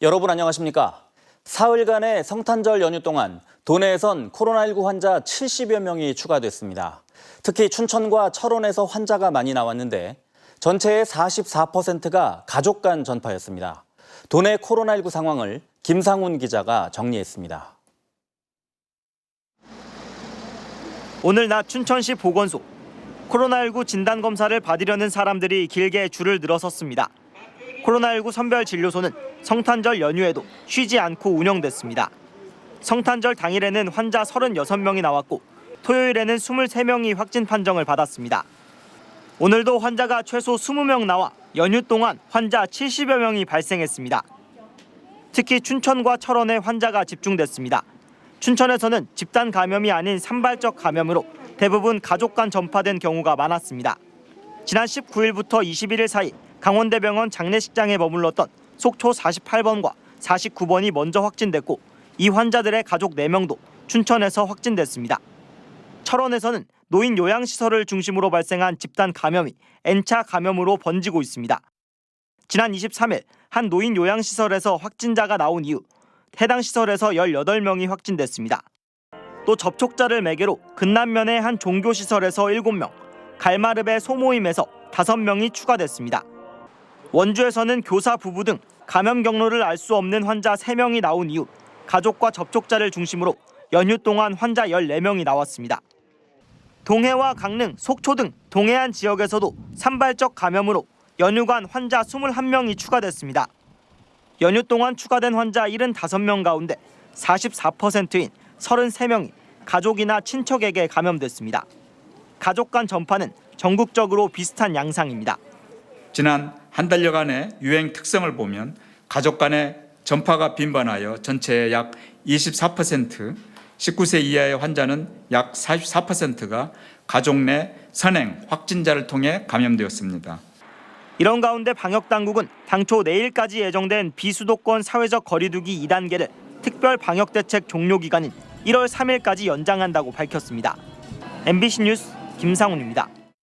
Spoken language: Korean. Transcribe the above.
여러분 안녕하십니까? 사흘간의 성탄절 연휴 동안 도내에선 코로나19 환자 70여 명이 추가됐습니다. 특히 춘천과 철원에서 환자가 많이 나왔는데 전체의 44%가 가족 간 전파였습니다. 도내 코로나19 상황을 김상훈 기자가 정리했습니다. 오늘 낮 춘천시 보건소. 코로나19 진단검사를 받으려는 사람들이 길게 줄을 늘어섰습니다. 코로나19 선별진료소는 성탄절 연휴에도 쉬지 않고 운영됐습니다. 성탄절 당일에는 환자 36명이 나왔고 토요일에는 23명이 확진 판정을 받았습니다. 오늘도 환자가 최소 20명 나와 연휴 동안 환자 70여 명이 발생했습니다. 특히 춘천과 철원에 환자가 집중됐습니다. 춘천에서는 집단 감염이 아닌 산발적 감염으로 대부분 가족 간 전파된 경우가 많았습니다. 지난 19일부터 21일 사이 강원대병원 장례식장에 머물렀던 속초 48번과 49번이 먼저 확진됐고 이 환자들의 가족 4명도 춘천에서 확진됐습니다. 철원에서는 노인 요양시설을 중심으로 발생한 집단 감염이 N차 감염으로 번지고 있습니다. 지난 23일 한 노인 요양시설에서 확진자가 나온 이후 해당 시설에서 18명이 확진됐습니다. 또 접촉자를 매개로 근남면의 한 종교시설에서 7명, 갈마르베 소모임에서 5명이 추가됐습니다. 원주에서는 교사 부부 등 감염 경로를 알 수 없는 환자 3명이 나온 이후 가족과 접촉자를 중심으로 연휴 동안 환자 14명이 나왔습니다. 동해와 강릉, 속초 등 동해안 지역에서도 산발적 감염으로 연휴간 환자 21명이 추가됐습니다. 연휴 동안 추가된 환자 75명 가운데 44%인 33명이 가족이나 친척에게 감염됐습니다. 가족 간 전파는 전국적으로 비슷한 양상입니다. 지난 한 달여간의 유행 특성을 보면 가족 간의 전파가 빈번하여 전체의 약 24%, 19세 이하의 환자는 약 44%가 가족 내 선행 확진자를 통해 감염되었습니다. 이런 가운데 방역당국은 당초 내일까지 예정된 비수도권 사회적 거리두기 2단계를 특별 방역대책 종료기간인 1월 3일까지 연장한다고 밝혔습니다. MBC 뉴스 김상훈입니다.